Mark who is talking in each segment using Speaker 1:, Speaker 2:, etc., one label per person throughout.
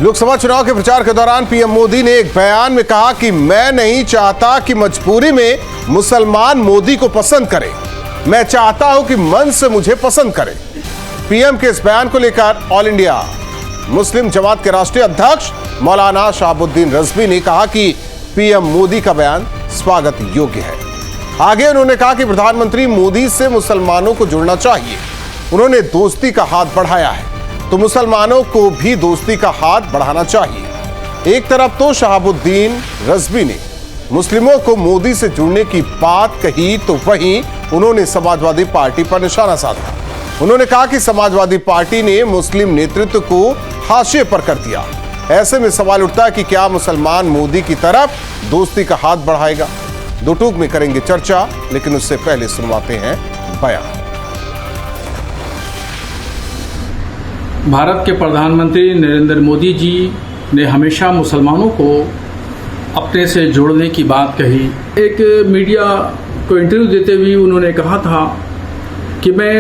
Speaker 1: लोकसभा चुनाव के प्रचार के दौरान पीएम मोदी ने एक बयान में कहा कि मैं नहीं चाहता कि मजबूरी में मुसलमान मोदी को पसंद करें, मैं चाहता हूं कि मन से मुझे पसंद करें। पीएम के इस बयान को लेकर ऑल इंडिया मुस्लिम जमात के राष्ट्रीय अध्यक्ष मौलाना शहाबुद्दीन रजवी ने कहा कि पीएम मोदी का बयान स्वागत योग्य है। आगे उन्होंने कहा कि प्रधानमंत्री मोदी से मुसलमानों को जुड़ना चाहिए। उन्होंने दोस्ती का हाथ बढ़ाया है तो मुसलमानों को भी दोस्ती का हाथ बढ़ाना चाहिए। एक तरफ तो शहाबुद्दीन रजवी ने मुस्लिमों को मोदी से जुड़ने की बात कही तो वहीं उन्होंने समाजवादी पार्टी पर निशाना साधा। उन्होंने कहा कि समाजवादी पार्टी ने मुस्लिम नेतृत्व को हाशिए पर कर दिया। ऐसे में सवाल उठता है कि क्या मुसलमान मोदी की तरफ दोस्ती का हाथ बढ़ाएगा। दो टूक में करेंगे चर्चा, लेकिन उससे पहले सुनवाते हैं बयान।
Speaker 2: भारत के प्रधानमंत्री नरेंद्र मोदी जी ने हमेशा मुसलमानों को अपने से जोड़ने की बात कही। एक मीडिया को इंटरव्यू देते हुए उन्होंने कहा था कि मैं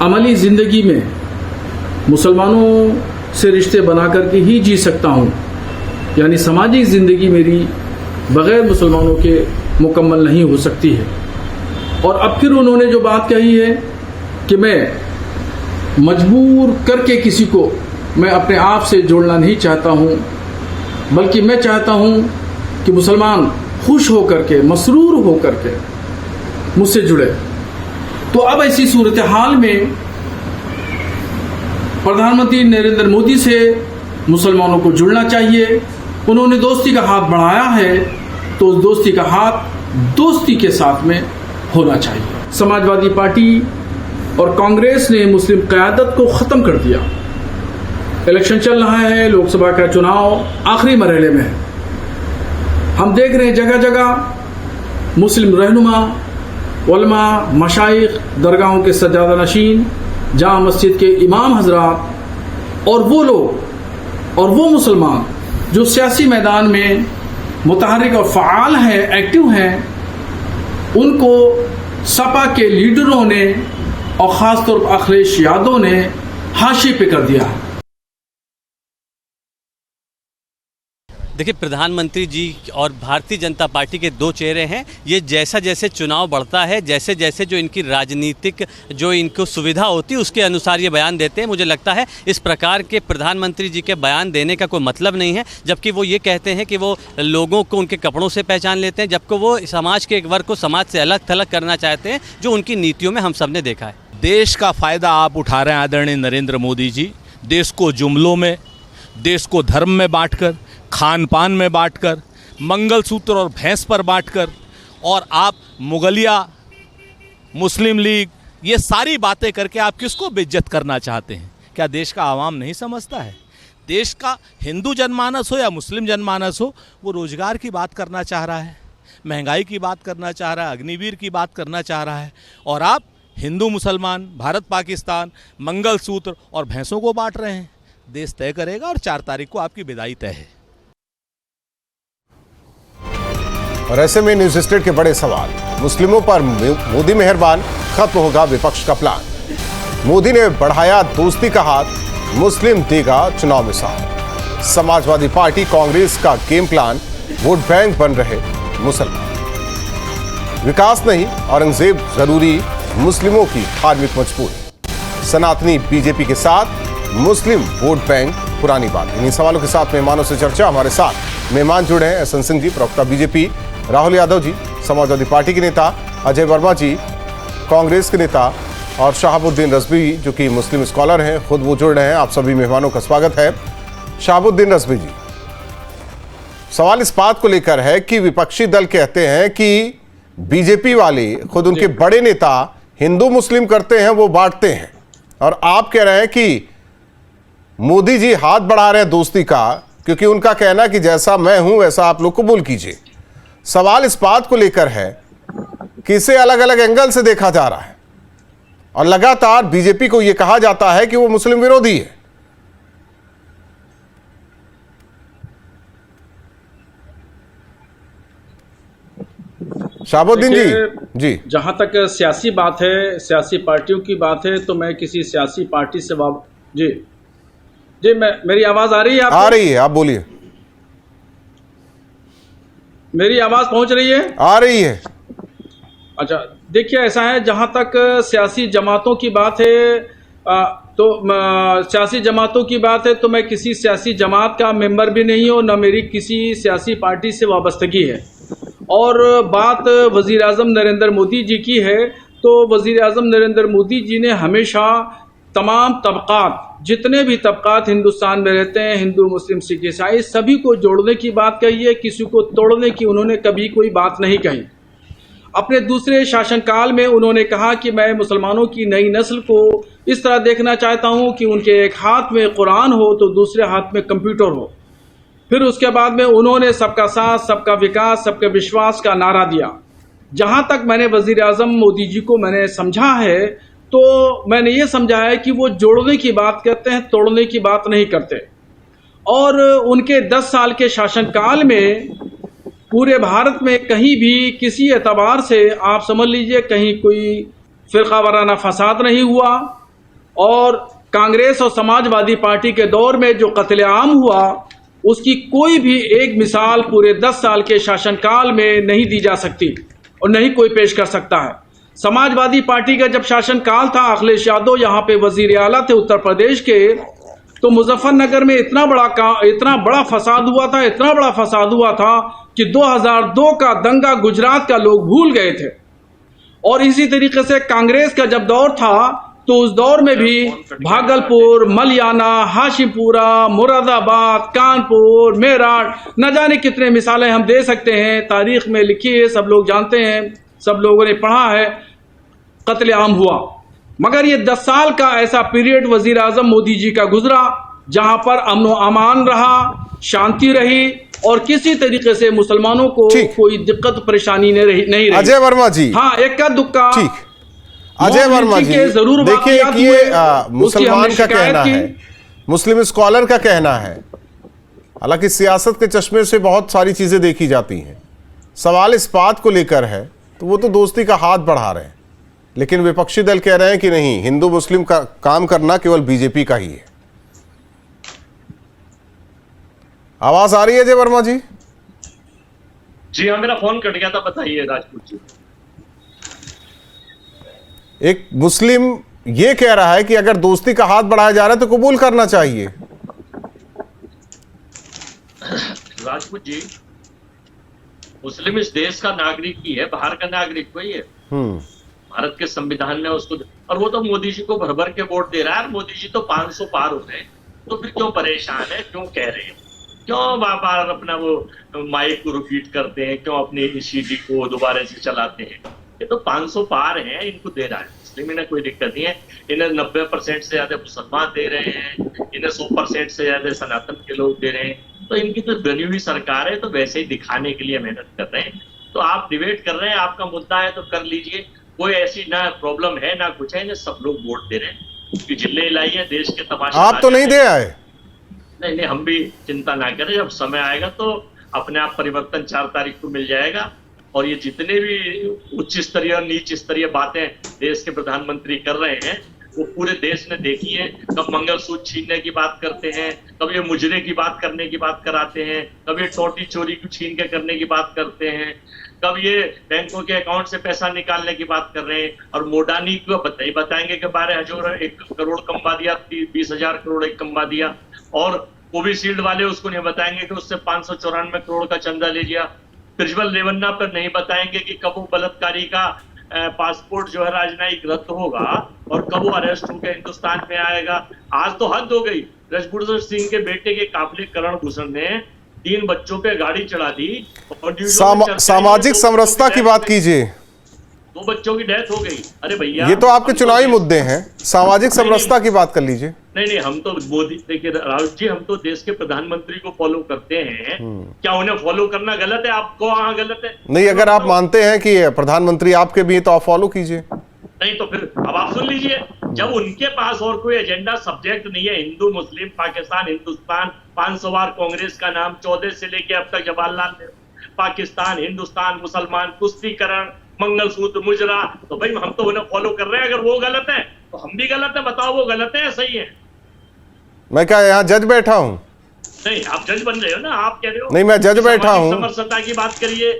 Speaker 2: अमली ज़िंदगी में मुसलमानों से रिश्ते बना करके ही जी सकता हूँ, यानी सामाजिक ज़िंदगी मेरी बग़ैर मुसलमानों के मुकम्मल नहीं हो सकती है। और अब फिर उन्होंने जो बात कही है कि मैं मजबूर करके किसी को मैं अपने आप से जोड़ना नहीं चाहता हूँ, बल्कि मैं चाहता हूँ कि मुसलमान खुश होकर के, मसरूर होकर के मुझसे जुड़े। तो अब ऐसी सूरत हाल में प्रधानमंत्री नरेंद्र मोदी से मुसलमानों को जुड़ना चाहिए। उन्होंने दोस्ती का हाथ बढ़ाया है तो उस दोस्ती का हाथ दोस्ती के साथ में होना चाहिए। समाजवादी पार्टी और कांग्रेस ने मुस्लिम क़यादत को ख़त्म कर दिया। इलेक्शन चल रहा है, लोकसभा का चुनाव आखिरी मरहले में है। हम देख रहे हैं जगह जगह मुस्लिम रहनुमा, उलमा, मशाइख, दरगाहों के सज्जादा नशीन, जामा मस्जिद के इमाम हजरात और वो लोग और वो मुसलमान जो सियासी मैदान में मुतहर्रिक और फ़आल हैं, एक्टिव हैं, उनको सपा के लीडरों ने और ख़ासतौर पर अखिलेश यादव ने हाशिए पे कर दिया है।
Speaker 3: देखिए, प्रधानमंत्री जी और भारतीय जनता पार्टी के दो चेहरे हैं। ये जैसा जैसे चुनाव बढ़ता है, जैसे जैसे जो इनकी राजनीतिक जो इनको सुविधा होती है उसके अनुसार ये बयान देते हैं। मुझे लगता है इस प्रकार के प्रधानमंत्री जी के बयान देने का कोई मतलब नहीं है, जबकि वो ये कहते हैं कि वो लोगों को उनके कपड़ों से पहचान लेते हैं, जबकि वो समाज के एक वर्ग को समाज से अलग थलग करना चाहते हैं, जो उनकी नीतियों में हम सब ने देखा है।
Speaker 4: देश का फ़ायदा आप उठा रहे हैं आदरणीय नरेंद्र मोदी जी। देश को जुमलों में, देश को धर्म में बांटकर, खान पान में बांटकर, मंगलसूत्र और भैंस पर बांटकर, और आप मुगलिया, मुस्लिम लीग, ये सारी बातें करके आप किसको बेइज्जत करना चाहते हैं? क्या देश का आवाम नहीं समझता है? देश का हिंदू जनमानस हो या मुस्लिम जनमानस हो, वो रोज़गार की बात करना चाह रहा है, महंगाई की बात करना चाह रहा है, अग्निवीर की बात करना चाह रहा है, और आप हिंदू मुसलमान, भारत पाकिस्तान, मंगलसूत्र और भैंसों को बांट रहे हैं। देश तय करेगा और 4 तारीख को आपकी विदाई तय है।
Speaker 1: और ऐसे में न्यूज स्टेट के बड़े सवाल, मुस्लिमों पर मोदी मेहरबान, खत्म होगा विपक्ष का प्लान। मोदी ने बढ़ाया दोस्ती का हाथ, मुस्लिम देगा चुनाव में साथ। समाजवादी पार्टी कांग्रेस का गेम प्लान, वोट बैंक बन रहे मुसलमान। विकास नहीं औरंगजेब जरूरी, मुस्लिमों की धार्मिक मजबूरी। सनातनी बीजेपी के साथ, मुस्लिम वोट बैंक पुरानी बात। इन्हीं सवालों के साथ मेहमानों से चर्चा। हमारे साथ मेहमान जुड़े हैं एसएन सिंह जी, प्रवक्ता बीजेपी, राहुल यादव जी, समाजवादी पार्टी के नेता, अजय वर्मा जी, कांग्रेस के नेता, और शहाबुद्दीन रजवी जो कि मुस्लिम स्कॉलर हैं, खुद वो जुड़ रहे हैं। आप सभी मेहमानों का स्वागत है। शहाबुद्दीन रजवी जी, सवाल इस बात को लेकर है कि विपक्षी दल कहते हैं कि बीजेपी वाले, खुद उनके बड़े नेता हिंदू मुस्लिम करते हैं, वो बांटते हैं, और आप कह रहे हैं कि मोदी जी हाथ बढ़ा रहे हैं दोस्ती का, क्योंकि उनका कहना कि जैसा मैं हूं वैसा आप लोग कबूल कीजिए। सवाल इस बात को लेकर है कि इसे अलग अलग एंगल से देखा जा रहा है, और लगातार बीजेपी को यह कहा जाता है कि वो मुस्लिम विरोधी है। शहाबुद्दीन जी,
Speaker 2: जहां तक सियासी बात है, सियासी पार्टियों की बात है, तो मैं किसी सियासी पार्टी से जी, मेरी आवाज आ रही है आपको?
Speaker 1: आ रही है, आप बोलिए।
Speaker 2: मेरी आवाज पहुंच रही है?
Speaker 1: आ रही है।
Speaker 2: अच्छा, देखिए ऐसा है, जहां तक सियासी जमातों की बात है, सियासी जमातों की बात है तो मैं किसी सियासी जमात का मेंबर भी नहीं हूं, न मेरी किसी सियासी पार्टी से वाबस्तगी है। और बात वजीर आज़म नरेंद्र मोदी जी की है, तो वजीर आज़म नरेंद्र मोदी जी ने हमेशा तमाम तबकात, जितने भी तबकात हिंदुस्तान में रहते हैं, हिंदू मुस्लिम सिख ईसाई, सभी को जोड़ने की बात कही है, किसी को तोड़ने की उन्होंने कभी कोई बात नहीं कही। अपने दूसरे शासनकाल में उन्होंने कहा कि मैं मुसलमानों की नई नस्ल को इस तरह देखना चाहता हूं कि उनके एक हाथ में कुरान हो तो दूसरे हाथ में कंप्यूटर हो। फिर उसके बाद में उन्होंने सबका साथ, सबका विकास, सबका विश्वास का नारा दिया। जहां तक मैंने वजीर आज़म मोदी जी को मैंने समझा है, तो मैंने ये समझा है कि वो जोड़ने की बात करते हैं, तोड़ने की बात नहीं करते। और उनके 10 साल के शासनकाल में पूरे भारत में कहीं भी किसी एतबार से आप समझ लीजिए कहीं कोई फिरका वाराना फसाद नहीं हुआ। और कांग्रेस और समाजवादी पार्टी के दौर में जो कत्लेआम हुआ, उसकी कोई भी एक मिसाल पूरे 10 साल के शासनकाल में नहीं दी जा सकती और नहीं कोई पेश कर सकता है। समाजवादी पार्टी का जब शासनकाल था, अखिलेश यादव यहाँ पे वजीर आला थे उत्तर प्रदेश के, तो मुजफ्फरनगर में इतना बड़ा फसाद हुआ था, इतना बड़ा फसाद हुआ था कि 2002 का दंगा गुजरात का लोग भूल गए थे। और इसी तरीके से कांग्रेस का जब दौर था, तो उस दौर में भी भागलपुर, मलियाना, हाशिमपुरा, मुरादाबाद, कानपुर, मेरठ, न जाने कितने मिसालें हम दे सकते हैं, तारीख में लिखी है, सब लोग जानते हैं, सब लोगों ने पढ़ा है, कत्लेआम हुआ। मगर ये 10 साल का ऐसा पीरियड वजीर आजम मोदी जी का गुजरा, जहां पर अमन अमान रहा, शांति रही और किसी तरीके से मुसलमानों को कोई दिक्कत परेशानी नहीं रही।
Speaker 1: अजय वर्मा जी,
Speaker 2: हाँ, इक्का दुक्का,
Speaker 1: ठीक। अजय वर्मा जी,
Speaker 2: जरूर
Speaker 1: देखिए ये मुसलमान का कहना है, मुस्लिम स्कॉलर का कहना है। हालांकि सियासत के चश्मे से बहुत सारी चीजें देखी जाती हैं। सवाल इस बात को लेकर है तो वो तो दोस्ती का हाथ बढ़ा रहे हैं, लेकिन विपक्षी दल कह रहे हैं कि नहीं, हिंदू मुस्लिम का काम करना केवल बीजेपी का ही है। आवाज आ रही है अजय वर्मा जी?
Speaker 5: जी हाँ, मेरा फोन कट गया था, बताइए राजपूत जी।
Speaker 1: एक मुस्लिम ये कह रहा है कि अगर दोस्ती का हाथ बढ़ाया जा रहा है तो कबूल करना चाहिए।
Speaker 5: राजपूत जी, मुस्लिम इस देश का नागरिक ही है, बाहर का नागरिक कोई है। भारत के संविधान में उसको, और वो तो मोदी जी को भर भर के वोट दे रहा है। मोदी जी तो 500 पार हो गए, तो फिर क्यों परेशान है, क्यों कह रहे हैं, क्यों बार बार अपना वो माइक को रिपीट करते हैं, क्यों अपनी सीडी को दोबारा से चलाते हैं। ये तो 500 पार हैं, इनको दे रहा है। मुस्लिम इन्हें कोई दिक्कत नहीं है, इन्हें 90% से ज्यादा मुसलमान दे रहे हैं, इन्हें 100% से ज्यादा सनातन के लोग दे रहे हैं। तो इनकी तो बनी हुई सरकार है, तो वैसे ही दिखाने के लिए मेहनत कर रहे हैं। तो आप डिबेट कर रहे हैं, आपका मुद्दा है तो कर लीजिए, कोई ऐसी ना प्रॉब्लम है ना कुछ है, इन्हें सब लोग वोट दे रहे हैं। उसकी जिले लाई है, देश के तमाशे
Speaker 1: आप तो नहीं दे आए।
Speaker 5: नहीं, हम भी चिंता ना करें, जब समय आएगा तो अपने आप परिवर्तन 4 तारीख को मिल जाएगा। और ये जितने भी उच्च स्तरीय और नीच स्तरीय बातें देश के प्रधानमंत्री कर रहे हैं, वो पूरे देश ने देखी है। कब मंगलसूत्र छीनने की बात करते हैं, कब ये मुजरे की बात करने की बात कराते हैं, कब ये टोटी चोरी को छीन के करने की बात करते हैं, कब ये बैंकों के अकाउंट से पैसा निकालने की बात कर रहे हैं। और मोडानी को बताएंगे कि 1 करोड़ कमवा दिया, 20,000 करोड़ एक कमवा दिया। और कोविशील्ड वाले उसको नहीं बताएंगे कि उससे 594 करोड़ का चंदा ले लिया। प्रज्वल रेवन्ना पर नहीं बताएंगे कि कब वो बलात्कारी का पासपोर्ट जो है राजनयिक रद्द होगा और कब वो अरेस्ट होकर हिंदुस्तान में आएगा। आज तो हद हो गई। रजपुर सिंह के बेटे के काफिले करण भूषण ने 3 बच्चों पे गाड़ी चढ़ा दी और
Speaker 1: सामाजिक समरसता की बात कीजिए।
Speaker 5: 2 बच्चों की डेथ हो गई। अरे भैया,
Speaker 1: ये तो आपके चुनावी मुद्दे हैं, सामाजिक समरसता की बात कर लीजिए।
Speaker 5: नहीं, हम तो मोदी, देखिए राहुल जी, हम तो देश के प्रधानमंत्री को फॉलो करते हैं। क्या उन्हें फॉलो करना गलत है? आपको वहां गलत है?
Speaker 1: नहीं, अगर आप मानते हैं कि प्रधानमंत्री आपके भी तो आप फॉलो कीजिए।
Speaker 5: नहीं तो फिर अब आप सुन लीजिए, जब उनके पास और कोई एजेंडा सब्जेक्ट नहीं है, हिंदू मुस्लिम पाकिस्तान हिंदुस्तान 500 बार कांग्रेस का नाम 14 से लेके अब तक जवाहरलाल नेहरू, पाकिस्तान हिंदुस्तान मुसलमान, कुश्तीकरण, मंगलसूत्र, मुजरा, तो भाई हम तो उन्हें फॉलो कर रहे हैं। अगर वो गलत है तो हम भी गलत है। बताओ वो गलत है या सही है?
Speaker 1: मैं क्या यहाँ जज बैठा हूँ?
Speaker 5: नहीं, आप जज बन रहे हो ना, आप कह रहे हो।
Speaker 1: नहीं, मैं जज बैठा हूँ।
Speaker 5: समरसता की बात करिए,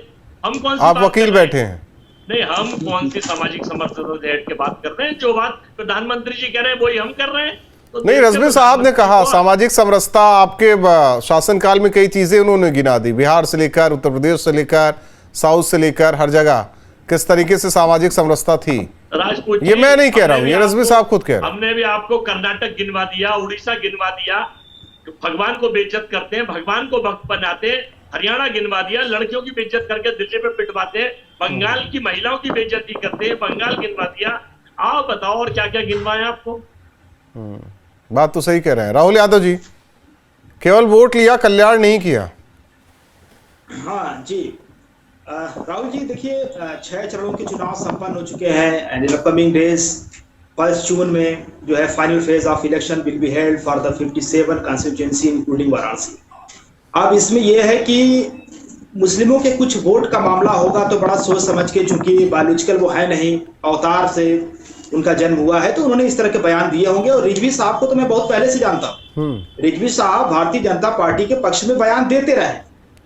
Speaker 5: हम कौन सी
Speaker 1: आप
Speaker 5: बात
Speaker 1: वकील
Speaker 5: कर रहे
Speaker 1: बैठे हैं।
Speaker 5: नहीं, हम कौन सी सामाजिक समरसता की बात कर रहे हैं? जो बात प्रधानमंत्री जी कह रहे हैं वही हम कर रहे हैं। तो
Speaker 1: नहीं, रजवी साहब ने कहा सामाजिक समरसता, आपके शासनकाल में कई चीजें उन्होंने गिना दी, बिहार से लेकर उत्तर प्रदेश से लेकर साउथ से लेकर हर जगह किस तरीके से सामाजिक समरसता थी।
Speaker 5: राजपूत,
Speaker 1: ये मैं नहीं कह रहा हूँ, ये रजवी साहब खुद कह रहे हैं।
Speaker 5: हमने भी आपको कर्नाटक गिनवा दिया, उड़ीसा गिनवा दिया, भगवान को बेइज्जत करते हैं, भगवान को भक्त बनाते हैं। हरियाणा गिनवा दिया, लड़कियों की बेइज्जत करके दिल्ली पे पिटवाते हैं, बंगाल की महिलाओं की बेइज्जती करते हैं, बंगाल गिनवा दिया। आप बताओ और क्या क्या गिनवाए आपको?
Speaker 1: बात तो सही कह रहे हैं राहुल यादव जी, केवल वोट लिया, कल्याण नहीं किया।
Speaker 6: हाँ जी, राहुल जी देखिए, 6 चरणों के चुनाव संपन्न हो चुके हैं एंड इन अपकमिंग डेज 1 जून में जो है final phase of election will be held for the 57 constituency including Varanasi. अब इसमें यह है कि मुस्लिमों के कुछ वोट का मामला होगा तो बड़ा सोच समझ के, चूंकि बायोलॉजिकल वो है नहीं, अवतार से उनका जन्म हुआ है, तो उन्होंने इस तरह के बयान दिए होंगे। और रिजवी साहब को तो मैं बहुत पहले से जानता हूँ। रिजवी साहब भारतीय जनता पार्टी के पक्ष में बयान देते रहे।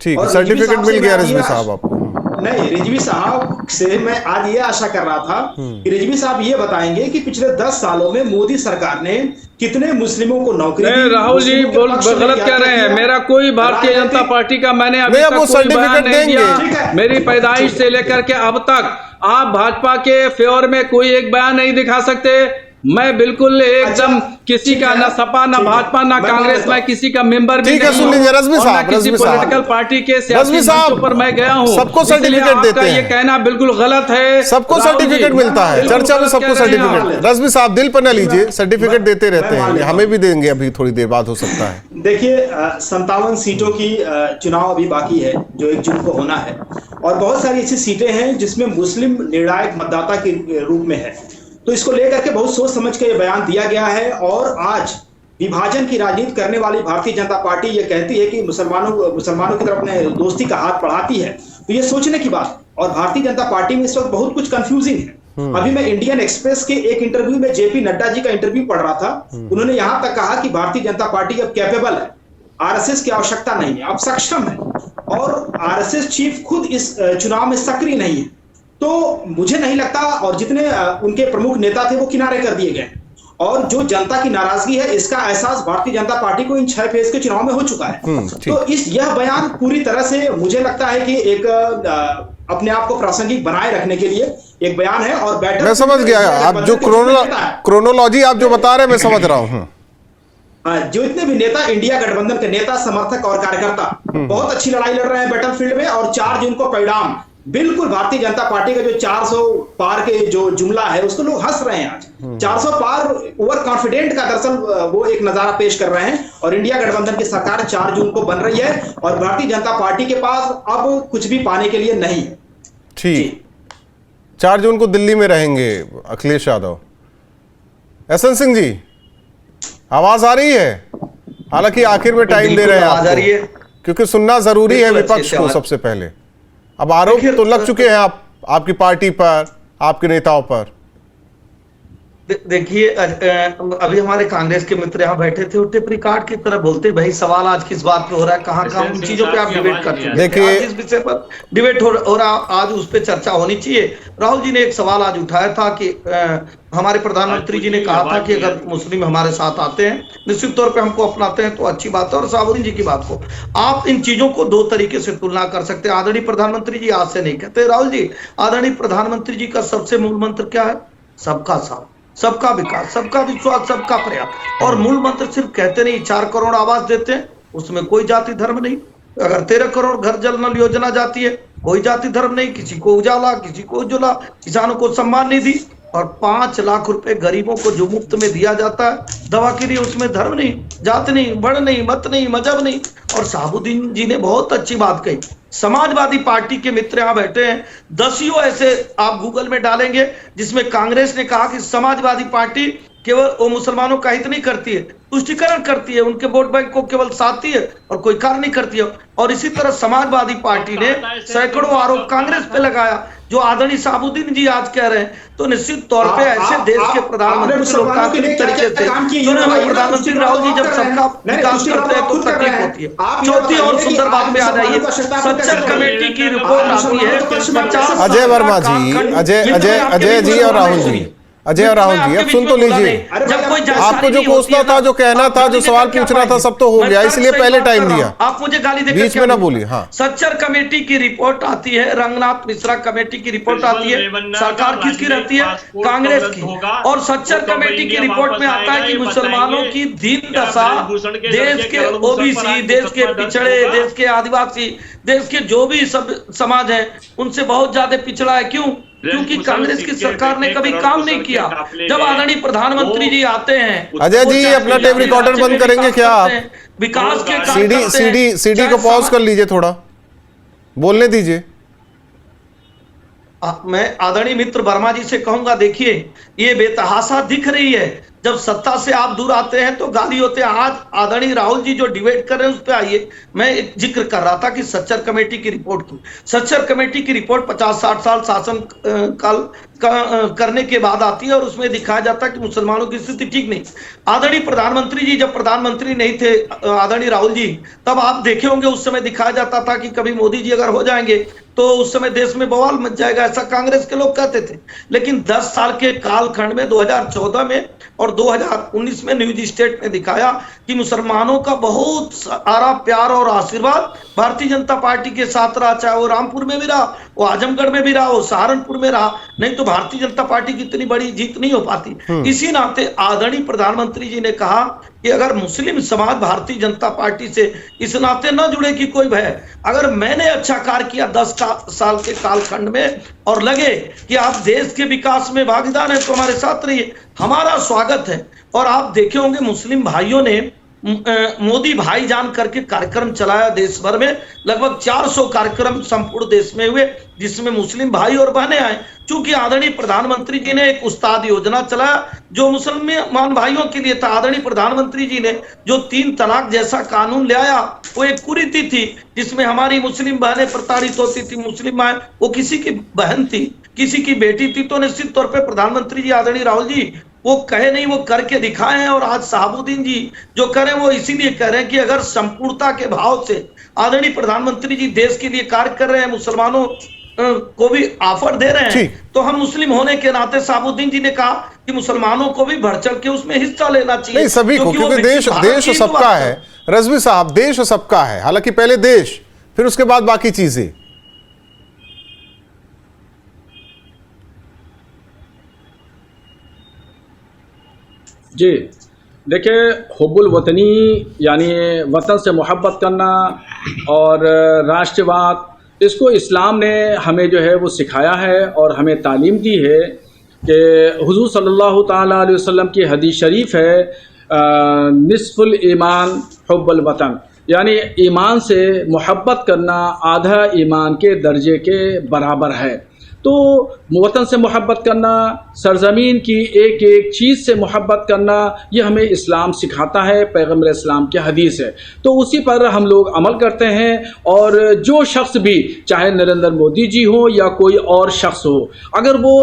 Speaker 1: ठीक, सर्टिफिकेट मिल गया रिजवी साहब आपको?
Speaker 6: नहीं, रिजवी साहब से मैं आज ये आशा कर रहा था कि रिजवी साहब ये बताएंगे कि पिछले 10 सालों में मोदी सरकार ने कितने मुस्लिमों को नौकरी दी।
Speaker 2: राहुल जी गलत कह रहे हैं। मेरा कोई भारतीय जनता पार्टी का मैंने अभी तक कोई बयान नहीं दिया। मेरी पैदाइश से लेकर के अब तक आप भाजपा के फेवर में कोई एक बयान नहीं दिखा सकते। मैं बिल्कुल एकदम किसी का ना सपा ना भाजपा ना कांग्रेस, मैं किसी का मेंबर भी
Speaker 1: ठीक है, सुन लीजिए रजवी साहब,
Speaker 2: किसी पॉलिटिकल पार्टी के सियासी मंचों पर मैं गया हूं।
Speaker 1: सबको सर्टिफिकेट देते हैं,
Speaker 2: ये कहना बिल्कुल गलत है।
Speaker 1: सबको सर्टिफिकेट मिलता है, चर्चा में सबको सर्टिफिकेट। रजवी साहब दिल पर न लीजिए, सर्टिफिकेट देते रहते हैं, हमें भी देंगे अभी थोड़ी देर बाद हो सकता है।
Speaker 6: देखिए 57 सीटों की चुनाव अभी बाकी है जो 1 जून को होना है, और बहुत सारी ऐसी सीटें हैं जिसमें मुस्लिम निर्णायक मतदाता के रूप में है। तो इसको लेकर के बहुत सोच समझ के ये बयान दिया गया है। और आज विभाजन की राजनीति करने वाली भारतीय जनता पार्टी ये कहती है कि मुसलमानों की तरफ अपने दोस्ती का हाथ बढ़ाती है, तो ये सोचने की बात। और भारतीय जनता पार्टी में इस वक्त बहुत कुछ कंफ्यूजिंग है। अभी मैं इंडियन एक्सप्रेस के एक इंटरव्यू में जेपी नड्डा जी का इंटरव्यू पढ़ रहा था। उन्होंने यहां तक कहा कि भारतीय जनता पार्टी अब कैपेबल है, आरएसएस की आवश्यकता नहीं है, अब सक्षम है। और आरएसएस चीफ खुद इस चुनाव में सक्रिय नहीं है। तो मुझे नहीं लगता, और जितने उनके प्रमुख नेता थे वो किनारे कर दिए गए। और जो जनता की नाराजगी है इसका एहसास भारतीय जनता पार्टी को इन 6 फेज के चुनाव में हो चुका है। तो यह बयान पूरी तरह से मुझे लगता है कि एक अपने आप को प्रासंगिक बनाए रखने के लिए एक बयान है। और बैठक
Speaker 1: मैं समझ गया, आप जो क्रोनोलॉजी आप जो बता रहे हैं मैं समझ रहा हूँ।
Speaker 6: जो इतने भी नेता, इंडिया गठबंधन के नेता, समर्थक और कार्यकर्ता बहुत अच्छी लड़ाई लड़ रहे हैं बैटल फील्ड में। और 4 जून को परिणाम बिल्कुल भारतीय जनता पार्टी का जो 400 पार के जो जुमला है उसको लोग हंस रहे हैं। आज 400 पार ओवर कॉन्फिडेंट का दरअसल वो एक नजारा पेश कर रहे हैं। और इंडिया गठबंधन की सरकार 4 जून को बन रही है और भारतीय जनता पार्टी के पास अब कुछ भी पाने के लिए नहीं है।
Speaker 1: ठीक, 4 जून को दिल्ली में रहेंगे अखिलेश यादव। एसएन सिंह जी, आवाज आ रही है? हालांकि आखिर में टाइम दे रहे हैं आपको, क्योंकि सुनना जरूरी है विपक्ष को सबसे पहले। अब आरोप तो लग चुके हैं आपकी पार्टी पर, आपके नेताओं पर।
Speaker 7: देखिए अभी हमारे कांग्रेस के मित्र यहाँ बैठे थे, टेप रिकॉर्ड की तरह बोलते, भाई सवाल आज किस बात पे हो रहा है, कहाँ उन चीजों पे आप डिबेट करते हैं। देखिए इस विषय पर डिबेट हो रहा, आज उस पर चर्चा होनी चाहिए। राहुल जी ने एक सवाल आज उठाया था कि हमारे प्रधानमंत्री जी ने कहा था कि अगर मुस्लिम हमारे साथ आते हैं, निश्चित तौर पे हमको अपनाते हैं तो अच्छी बात है। और साबुद्दीन जी की बात को आप इन चीजों को 2 तरीके से तुलना कर सकते हैं। आदरणीय प्रधानमंत्री जी आज से नहीं कहते। राहुल जी, आदरणीय प्रधानमंत्री जी का सबसे मूल मंत्र क्या है? सबका साथ, सबका विकास, सबका विश्वास, सबका प्रयास। और मूल मंत्र सिर्फ कहते नहीं, 4 करोड़ आवास देते हैं, उसमें कोई जाति धर्म नहीं। अगर 13 करोड़ घर जल नल योजना जाती है, कोई जाति धर्म नहीं, किसी को उजाला, किसी को उज्ज्वला, किसानों को सम्मान निधि, और 5 लाख रुपए गरीबों को जो मुफ्त में दिया जाता है दवा के लिए, उसमें धर्म नहीं, जात नहीं, वर्ण नहीं, मत नहीं, मजहब नहीं। और साबुद्दीन जी ने बहुत अच्छी बात कही, समाजवादी पार्टी के मित्र यहाँ बैठे हैं, 10 ऐसे आप गूगल में डालेंगे जिसमें कांग्रेस ने कहा कि समाजवादी पार्टी केवल वो मुसलमानों का हित नहीं करती है, तुष्टिकरण करती है, उनके वोट बैंक को केवल साधती है और कोई कार्य नहीं करती है। और इसी तरह समाजवादी पार्टी ने सैकड़ों आरोप कांग्रेस पे लगाया जो आदरणीय शहाबुद्दीन जी आज कह रहे हैं, तो निश्चित तौर पे ऐसे देश के प्रधानमंत्री लोकतांत्रिक तरीके से प्रधानमंत्री राहुल जी जब सबका विकास करते हैं तो तकलीफ होती है। चौथी और सुंदर बात पे आ जाइए, सच्चर कमेटी की रिपोर्ट आती है 50।
Speaker 1: अजय वर्मा जी, अजय जी और राहुल जी, अजय और राहुल जी, अब सुन तो लीजिए। आपको जो पूछना था, जो कहना था, जो सवाल पूछना था, सब तो हो गया, इसलिए पहले टाइम दिया।
Speaker 7: आप मुझे गाली देकर
Speaker 1: बीच में ना बोलिए। हाँ,
Speaker 7: सच्चर कमेटी की रिपोर्ट आती है, रंगनाथ मिश्रा कमेटी की रिपोर्ट आती है, सरकार किसकी रहती है? कांग्रेस की। और सच्चर कमेटी की रिपोर्ट में आता है कि मुसलमानों की दीन दशा देश के ओबीसी, देश के पिछड़े, देश के आदिवासी, देश के जो भी सब समाज है उनसे बहुत ज्यादा पिछड़ा है। क्यों? क्योंकि कांग्रेस की सरकार ने कभी काम नहीं किया। जब आदरणीय प्रधानमंत्री जी आते हैं,
Speaker 1: अजय जी अपना टेप रिकॉर्डर बंद करेंगे क्या आप?
Speaker 7: विकास के
Speaker 1: सीडी को पॉज कर लीजिए, थोड़ा बोलने दीजिए।
Speaker 7: मैं आदरणीय मित्र वर्मा जी से कहूंगा, देखिए ये बेतहाशा दिख रही है। जब सत्ता से आप दूर आते हैं तो गाली होते हैं। आज आदरणीय राहुल जी जो डिबेट कर रहे हैं उस पर आइए। मैं एक जिक्र कर रहा था कि सच्चर कमेटी की रिपोर्ट की। सच्चर कमेटी की रिपोर्ट 50-60 साल शासन काल करने के बाद आती है और उसमें दिखाया जाता है कि मुसलमानों की स्थिति ठीक नहीं। आदरणीय प्रधानमंत्री जी जब प्रधानमंत्री नहीं थे, आदरणीय राहुल जी, तब आप देखे होंगे उस समय दिखाया जाता था कि कभी मोदी जी अगर हो जाएंगे तो उस समय देश में बवाल मच जाएगा, ऐसा कांग्रेस के लोग कहते थे। लेकिन 10 साल के कालखंड में 2014 में और 2019 में न्यूज स्टेट ने दिखाया कि मुसलमानों का बहुत सारा प्यार और आशीर्वाद भारतीय जनता पार्टी के साथ रहा, चाहे वो रामपुर में भी रहा, वो आजमगढ़ में भी रहा, वो सहारनपुर में रहा। नहीं तो भारतीय जनता पार्टी की इतनी बड़ी जीत नहीं हो पाती। इसी नाते आदरणीय प्रधानमंत्री जी ने कहा कि अगर मुस्लिम समाज भारतीय जनता पार्टी से इस नाते न जुड़े कि कोई भय, अगर मैंने अच्छा कार्य किया 10 साल के कालखंड में और लगे कि आप देश के विकास में भागीदार हैं तो हमारे साथ रहिए, हमारा स्वागत है। और आप देखे होंगे मुस्लिम भाइयों ने मोदी भाईजान करके कार्यक्रम चलाया देश भर में। लगभग 400 कार्यक्रम संपूर्ण देश में हुए जिसमें मुस्लिम भाई और बहनें आए। चूंकि आदरणीय प्रधानमंत्री जी ने एक उस्ताद योजना चलाया जो मुसलमान भाइयों के लिए था। आदरणीय प्रधानमंत्री जी ने जो 3 तलाक जैसा कानून ले आया वो एक कुरीति थी जिसमें हमारी मुस्लिम बहनें प्रताड़ित होती थी। मुस्लिम माए वो किसी की बहन थी, किसी की बेटी थी। तो निश्चित तौर पर प्रधानमंत्री जी आदरणीय राहुल जी वो कहे नहीं, वो करके दिखाए हैं। और आज शहाबुद्दीन जी जो करें वो इसीलिए कह रहे हैं कि अगर संपूर्णता के भाव से आदरणीय प्रधानमंत्री जी देश के लिए कार्य कर रहे हैं, मुसलमानों को भी ऑफर दे रहे हैं, तो हम मुस्लिम होने के नाते शहाबुद्दीन जी ने कहा कि मुसलमानों को भी बढ़ चढ़ के उसमें हिस्सा लेना चाहिए।
Speaker 1: नहीं, सभी को, क्योंकि देश सबका है। रजवी साहब, देश सबका है। हालांकि पहले देश, फिर उसके बाद बाकी चीजें।
Speaker 2: जी देखिए, हुब्बुल वतनी यानी वतन से मोहब्बत करना और राष्ट्रवाद, इसको इस्लाम ने हमें जो है वो सिखाया है और हमें तालीम दी है कि हुजूर सल्लल्लाहु ताला अलैहि वसल्लम की हदीस शरीफ है, निस्फुल ईमान हुब्बुल वतन, यानी ईमान से मोहब्बत करना आधा ईमान के दर्जे के बराबर है। तो वतन से मोहब्बत करना, सरजमीन की एक एक चीज़ से मोहब्बत करना, ये हमें इस्लाम सिखाता है, पैगम्बर इस्लाम की हदीस है। तो उसी पर हम लोग अमल करते हैं। और जो शख्स भी, चाहे नरेंद्र मोदी जी हो या कोई और शख्स हो, अगर वो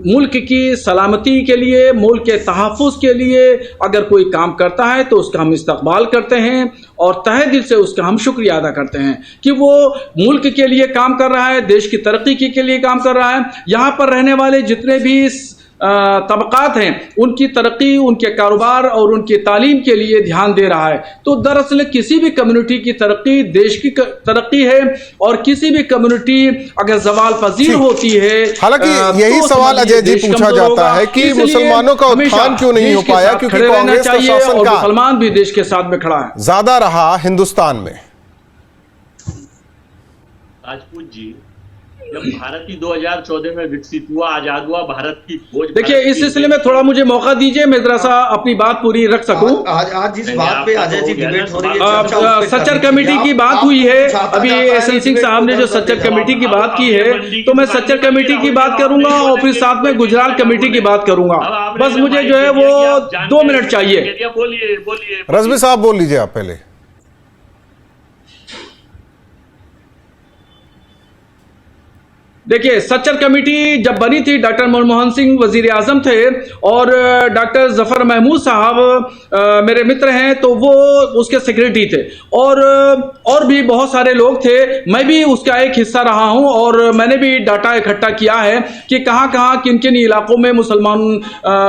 Speaker 2: मुल्क की सलामती के लिए, मुल्क के तहफ़्फ़ुज़ के लिए अगर कोई काम करता है तो उसका हम इस्तक़बाल करते हैं और तहे दिल से उसका हम शुक्रिया अदा करते हैं कि वो मुल्क के लिए काम कर रहा है, देश की तरक्की के लिए काम कर रहा है। यहाँ पर रहने वाले जितने भी तबकात हैं उनकी तरक्की, उनके कारोबार और उनकी तालीम के लिए ध्यान दे रहा है। तो दरअसल किसी भी कम्युनिटी की तरक्की देश की तरक्की है और किसी भी कम्युनिटी अगर जवाल पजीर होती है।
Speaker 1: हालांकि यही सवाल अजय जी पूछा जाता है कि मुसलमानों का उत्थान क्यों नहीं हो पाया, क्योंकि कांग्रेस का शासन
Speaker 2: और मुसलमान भी देश के साथ में खड़ा है,
Speaker 1: ज्यादा रहा हिंदुस्तान में।
Speaker 5: राजपूत जी, जब भारत ही 2014 में विकसित हुआ, आजाद हुआ, भारत की खोज,
Speaker 2: देखिए इस सिलसिले में थोड़ा मुझे मौका दीजिए, मैं जरा सा अपनी बात पूरी रख सकूं।
Speaker 7: आज जिस बात पे अजय जी डिबेट हो रही है,
Speaker 2: सच्चर कमेटी की बात हुई है, अभी एसएन सिंह साहब ने जो सच्चर कमेटी की बात की है, तो मैं सच्चर कमेटी की बात करूंगा और फिर साथ में गुजरात कमेटी की बात करूंगा। बस मुझे जो है वो 2 मिनट चाहिए।
Speaker 5: बोलिए
Speaker 1: रजवी साहब बोल लीजिए आप पहले।
Speaker 2: देखिए, सच्चर कमेटी जब बनी थी, डॉक्टर मनमोहन सिंह वजीर आजम थे और डॉक्टर जफर महमूद साहब मेरे मित्र हैं, तो वो उसके सेक्रेटरी थे और भी बहुत सारे लोग थे। मैं भी उसका एक हिस्सा रहा हूं और मैंने भी डाटा इकट्ठा किया है कि कहां किन किन इलाकों में मुसलमान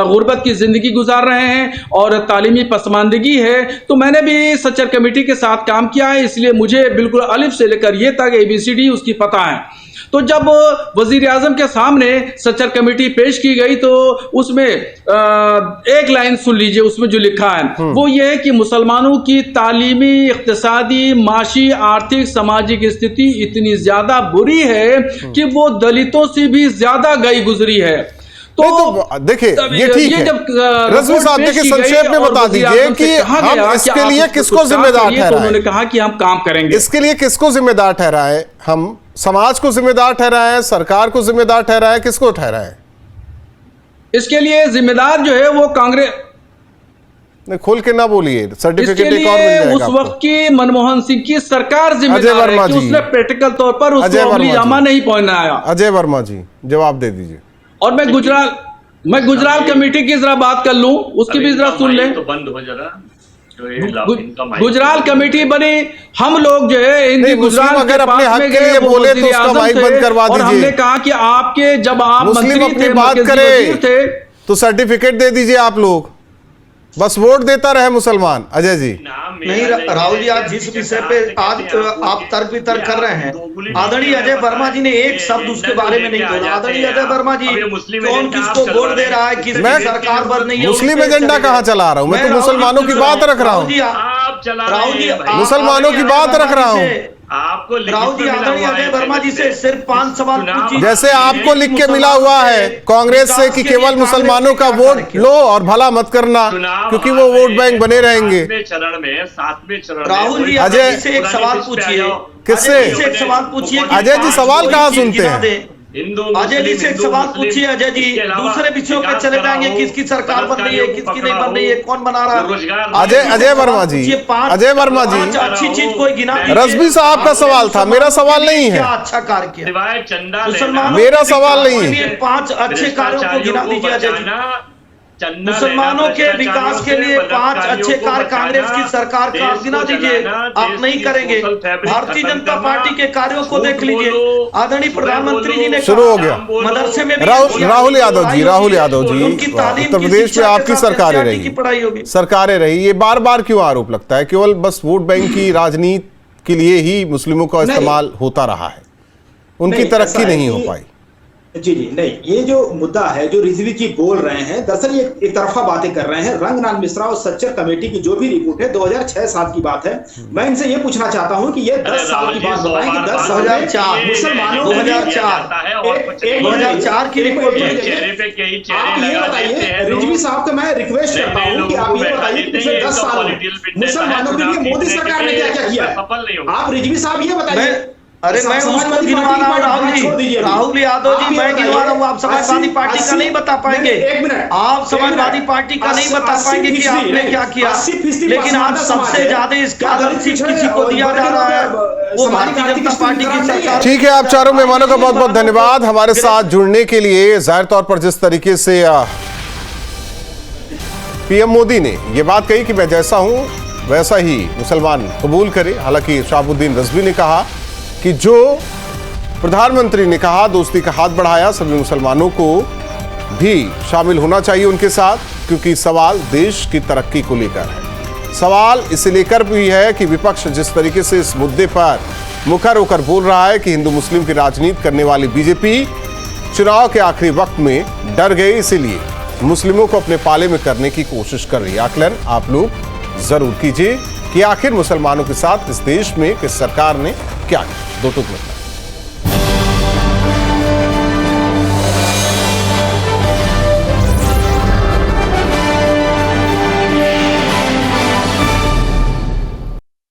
Speaker 2: गुर्बत की जिंदगी गुजार रहे हैं और तालीमी पसमानदगी है। तो मैंने भी सच्चर कमेटी के साथ काम किया है, इसलिए मुझे बिल्कुल अलिफ से लेकर ये तक ABCD उसकी पता है। तो जब वजीर आजम के सामने सच्चर कमेटी पेश की गई तो उसमें एक लाइन सुन लीजिए, उसमें जो लिखा है वो ये है कि मुसलमानों की तालीमी, इक्तिसादी, माशी, आर्थिक, सामाजिक स्थिति इतनी ज्यादा बुरी है कि वो दलितों से भी ज्यादा गई गुजरी है।
Speaker 1: तो देखिए, ये ठीक है। रज़वी साहब, देखिए संक्षेप में बता दीजिए कि हम इसके लिए किसको जिम्मेदार ठहराएं?
Speaker 2: उन्होंने कहा कि हम काम करेंगे।
Speaker 1: इसके लिए किसको जिम्मेदार ठहराएं? हम समाज को जिम्मेदार ठहराएं, सरकार को जिम्मेदार ठहराएं, किसको ठहराएं?
Speaker 2: इसके लिए जिम्मेदार जो है वो कांग्रेस।
Speaker 1: नहीं, खोल के ना बोलिए, सर्टिफिकेट एक और मिल जाएगा
Speaker 2: उस वक्त की मनमोहन सिंह की सरकार
Speaker 1: अजय
Speaker 2: जिम्मेदार
Speaker 1: वर्मा
Speaker 2: है कि
Speaker 1: जी,
Speaker 2: उसने प्रैक्टिकल तौर पर उसको अमली जामा नहीं पहनाया।
Speaker 1: अजय वर्मा जी, जवाब दे दीजिए।
Speaker 2: और मैं गुजराल कमेटी की जरा बात कर लूं, उसकी भी जरा सुन लें।
Speaker 5: तो बंद हो जरा,
Speaker 2: गुजराल कमेटी बनी, हम लोग जो है हिंदी गुजराल
Speaker 1: अगर अपने हक के लिए बोले तो उसका माइक बंद करवा दीजिए।
Speaker 2: और हमने कहा कि आपके जब आप
Speaker 1: मुस्लिम
Speaker 2: मंत्री
Speaker 1: अपनी
Speaker 2: थे,
Speaker 1: बात
Speaker 2: वजीर थे,
Speaker 1: तो सर्टिफिकेट दे दीजिए। आप लोग बस वोट देता रहे मुसलमान। अजय जी,
Speaker 7: नहीं राहुल जी, आज जिस विषय पे आज आप तर्क वितर्क कर रहे हैं, आदरणीय अजय वर्मा जी ने एक शब्द उसके बारे में नहीं बोला। आदरणीय अजय वर्मा जी, कौन किसको वोट दे रहा है, किस सरकार बन रही है,
Speaker 1: मुस्लिम एजेंडा कहाँ चला रहा हूँ मैं? तो मुसलमानों की बात रख रहा हूँ,
Speaker 7: राहुल जी
Speaker 1: मुसलमानों की बात रख रहा हूँ।
Speaker 5: आपको
Speaker 7: राहुल जी, आदरणीय अजय वर्मा जी से सिर्फ 5 सवाल पूछिए।
Speaker 1: जैसे आपको लिख के मिला हुआ है कांग्रेस से कि केवल मुसलमानों का वोट लो और भला मत करना, क्योंकि वो वोट बैंक बने रहेंगे।
Speaker 5: सातवें चरण
Speaker 7: राहुल जी, अजय से एक सवाल पूछिए।
Speaker 1: किससे?
Speaker 7: एक सवाल पूछिए।
Speaker 1: अजय जी, सवाल कहाँ सुनते हैं?
Speaker 7: अजय जी से एक सवाल पूछिए। अजय जी दूसरे विषयों पे चले जाएंगे, किसकी सरकार बन रही है, किसकी नहीं बन रही है, कौन बना रहा है।
Speaker 1: अजय वर्मा जी, अजय वर्मा जी,
Speaker 7: अच्छी चीज कोई गिना।
Speaker 1: रज़वी साहब का सवाल था, मेरा सवाल नहीं है।
Speaker 7: अच्छा कार्य किया
Speaker 5: चंदा,
Speaker 7: मुसलमानों,
Speaker 1: मेरा सवाल नहीं है।
Speaker 7: 5 अच्छे कार्यों को गिना दीजिए अजय जी। मुसलमानों के विकास के लिए 5 अच्छे कार्य कांग्रेस की सरकार का गिना दीजिए। आप नहीं करेंगे। भारतीय जनता पार्टी के कार्यों को देख लीजिए। आदरणीय प्रधानमंत्री जी ने
Speaker 1: शुरू हो गया
Speaker 7: मदरसे में
Speaker 1: राहुल यादव जी, उत्तर प्रदेश में आपकी सरकारें रही, सरकारें रही, ये बार बार क्यों आरोप लगता है केवल बस वोट बैंक की राजनीति के लिए ही मुस्लिमों का इस्तेमाल होता रहा है, उनकी तरक्की नहीं हो पाई?
Speaker 6: जी नहीं, ये जो मुद्दा है जो रिजवी जी बोल रहे हैं, दरअसल ये एक तरफा बातें कर रहे हैं। रंगनाथ मिश्रा और सच्चर कमेटी की जो भी रिपोर्ट है 2006-7 की बात है। मैं इनसे ये पूछना चाहता हूँ कि ये 10 साल की बात बताएं कि 10 साल
Speaker 7: 2004
Speaker 6: मुसलमानों 2004 की रिपोर्ट। आप ये बताइए, रिजवी साहब को मैं रिक्वेस्ट करता हूँ कि आप ये बताइए कि पिछले 10 साल में मुसलमानों के लिए मोदी सरकार ने क्या क्या किया। आप रिजवी साहब ये बताइए।
Speaker 7: अरे मैं उसको गिनवा रहा हूँ राहुल यादव जी, मैं गिनवा रहा हूँ। आप समाजवादी पार्टी का नहीं बता पाएंगे, आप समाजवादी पार्टी का नहीं बता पाएंगे कि आपने क्या किया। लेकिन आज सबसे ज्यादा इसका किसी को दिया जा रहा है वो भारतीय जनता पार्टी की सरकार।
Speaker 1: ठीक है, आप चारों मेहमानों का बहुत बहुत धन्यवाद हमारे साथ जुड़ने के लिए। जाहिर तौर पर जिस तरीके से पीएम मोदी ने ये बात कही कि मैं जैसा हूं वैसा ही मुसलमान कबूल करे, हालांकि शहाबुद्दीन रज़वी ने कहा कि जो प्रधानमंत्री ने कहा दोस्ती का हाथ बढ़ाया, सभी मुसलमानों को भी शामिल होना चाहिए उनके साथ, क्योंकि सवाल देश की तरक्की को लेकर है। सवाल इसे लेकर भी है कि विपक्ष जिस तरीके से इस मुद्दे पर मुखर होकर बोल रहा है कि हिंदू मुस्लिम की राजनीति करने वाली बीजेपी चुनाव के आखिरी वक्त में डर गई, इसीलिए मुस्लिमों को अपने पाले में करने की कोशिश कर रही है। आकलन आप लोग जरूर कीजिए कि आखिर मुसलमानों के साथ इस देश में किस सरकार ने क्या किया। 2 टुक